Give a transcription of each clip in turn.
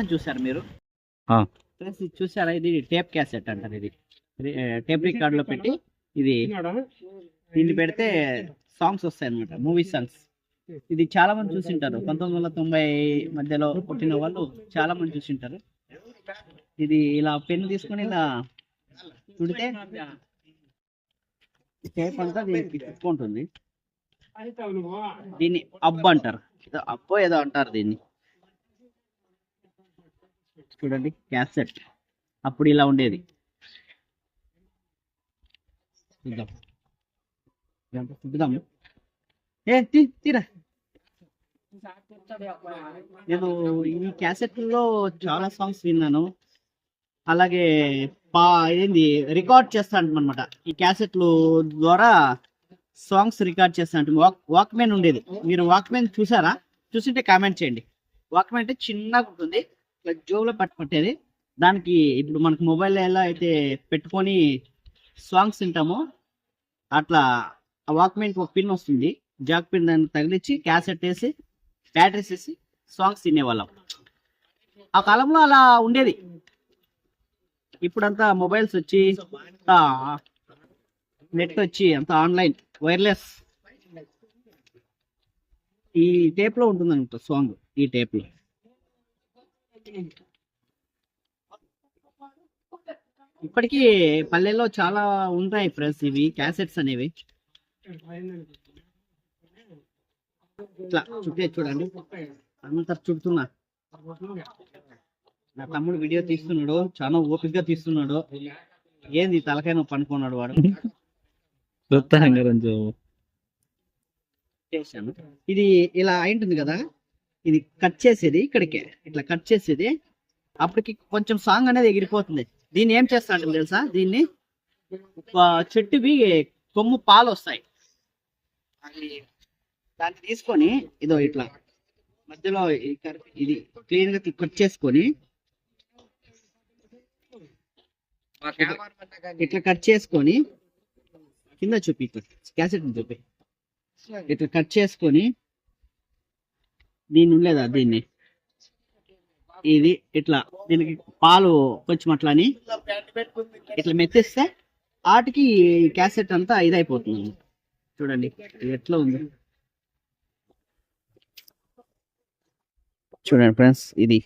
మంది చూసారు మీరు ఆ, ఫ్రెండ్స్? ఇది చూసారా? ఇది టేప్ క్యాసెట్ అంటారు. ఇది టేప్ రికార్డులో పెట్టి ఇది దీన్ని పెడితే సాంగ్స్ వస్తాయి అనమాట, మూవీ సాంగ్స్. ఇది చాలా మంది చూసింటారు. 1990 మధ్యలో పుట్టిన వాళ్ళు చాలా మంది చూసింటారు. ఇది ఇలా పెన్ తీసుకొని ఇలా చుడితే టేప్ అంతా దీనికి చుట్టుకుంటుంది. దీన్ని అబ్బ అంటారు, ఏదో అబ్బో ఏదో అంటారు దీన్ని. చూడండి క్యాసెట్ అప్పుడు ఇలా ఉండేది. చూద్దాం, చూద్దాము. తీరా. నేను ఈ క్యాసెట్లో చాలా సాంగ్స్ విన్నాను. అలాగే ఏంది రికార్డ్ చేస్తాను అనమాట. ఈ క్యాసెట్లు ద్వారా సాంగ్స్ రికార్డ్ చేస్తాను. వాక్మెన్ ఉండేది. మీరు వాక్మెన్ చూసారా? చూసింటే కామెంట్ చేయండి. వాక్మెన్ అంటే చిన్నగా ఉంటుంది, ఇట్లా జోబులో పట్టేది. దానికి ఇప్పుడు మనకు మొబైల్ ఎలా అయితే పెట్టుకొని సాంగ్స్ వింటామో అట్లా ఆ వాక్మెన్కి ఒక పిన్ వస్తుంది, జాక్ పిన్. దాన్ని తగిలించి క్యాసెట్ వేసి బ్యాటరీస్ వేసి సాంగ్స్ తినేవాళ్ళం. ఆ కాలంలో అలా ఉండేది. ఇప్పుడంతా మొబైల్స్ వచ్చి నెట్ వచ్చి అంత ఆన్లైన్ వైర్లెస్. ఈ టేప్ లో ఉంటుంది అనమాట సాంగ్. ఈ టేప్ లో ఇప్పటికీ పల్లెల్లో చాలా ఉంటాయి ఫ్రెండ్స్ ఇవి క్యాసెట్స్ అనేవి. ఇట్లా చుట్టే చూడండి, అంతా చుడుతున్నా. నా తమ్ముడు వీడియో తీస్తున్నాడు, చాలా ఓపికగా తీస్తున్నాడు. ఏంది తలకాయ నొప్పి అనుకున్నాడు వాడు. చేశాను. ఇది ఇలా అయింటుంది కదా, ఇది కట్ చేసేది ఇక్కడికే, ఇట్లా కట్ చేసేది. అప్పటికి కొంచెం సాంగ్ అనేది ఎగిరిపోతుంది. దీన్ని ఏం చేస్తా అంటే తెలుసా? దీన్ని చెట్టువి కొమ్ము పాలు వస్తాయి, దాన్ని తీసుకొని ఇదో ఇట్లా మధ్యలో ఇది క్లీన్ గా కట్ చేసుకొని ఇట్లా కట్ చేసుకొని కింద చూపి, ఇట్లా క్యాసెట్ చూపి ఇట్లా కట్ చేసుకొని దీన్ని ఉండలేదా, దీన్ని ఇది ఇట్లా దీనికి పాలు కొంచెం అట్లా అని ఇట్లా మెత్తిస్తే ఆటికి క్యాసెట్ అంతా ఇదైపోతుంది. చూడండి ఇది ఎట్లా ఉంది చూడండి ఫ్రెండ్స్. ఇది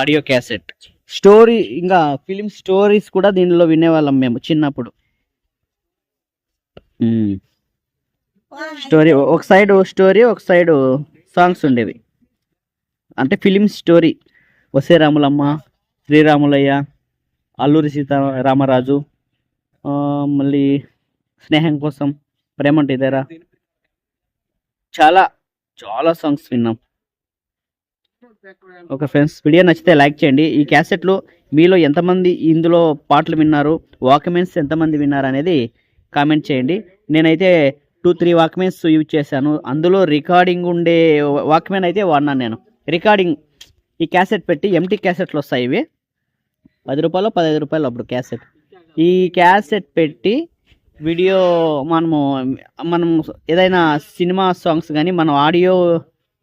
ఆడియో క్యాసెట్. స్టోరీ ఇంకా ఫిలిం స్టోరీస్ కూడా దీనిలో వినేవాళ్ళం మేము చిన్నప్పుడు. స్టోరీ ఒక సైడ్ స్టోరీ, ఒక సైడ్ సాంగ్స్ ఉండేవి. అంటే ఫిలిం స్టోరీ వసే రాములమ్మ, శ్రీరాములయ్య, అల్లూరి సీతారామరాజు, మళ్ళీ స్నేహం కోసం, ప్రేమంటే ఇదేరా, చాలా చాలా సాంగ్స్ విన్నాం. ఓకే ఫ్రెండ్స్, వీడియో నచ్చితే లైక్ చేయండి. ఈ క్యాసెట్లు మీలో ఎంతమంది ఇందులో పాటలు విన్నారు, వాక్మెన్స్ ఎంతమంది విన్నారు అనేది కామెంట్ చేయండి. నేనైతే 2-3 వాక్మెన్స్ యూజ్ చేశాను. అందులో రికార్డింగ్ ఉండే వాక్మెన్ అయితే వాడినాను నేను. రికార్డింగ్ ఈ క్యాసెట్ పెట్టి ఎంటీ క్యాసెట్లు వస్తాయి, ఇవి 10 రూపాయలు 15 రూపాయలు అప్పుడు క్యాసెట్. ఈ క్యాసెట్ పెట్టి వీడియో మనం ఏదైనా సినిమా సాంగ్స్ కానీ, మనం ఆడియో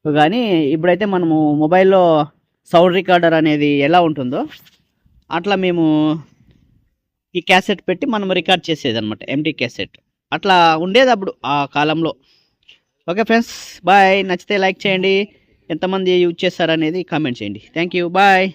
కానీ, ఇప్పుడైతే మనము మొబైల్లో సౌండ్ రికార్డర్ అనేది ఎలా ఉంటుందో అట్లా మేము ఈ క్యాసెట్ పెట్టి మనం రికార్డ్ చేసేది అనమాట, ఎంటీ క్యాసెట్. అట్లా ఉండేది అప్పుడు ఆ కాలంలో. Okay friends, bye. నచ్చితే లైక్ చేయండి. ఎంతమంది యూజ్ చేస్తారనేది కామెంట్ చేయండి. Thank you, bye.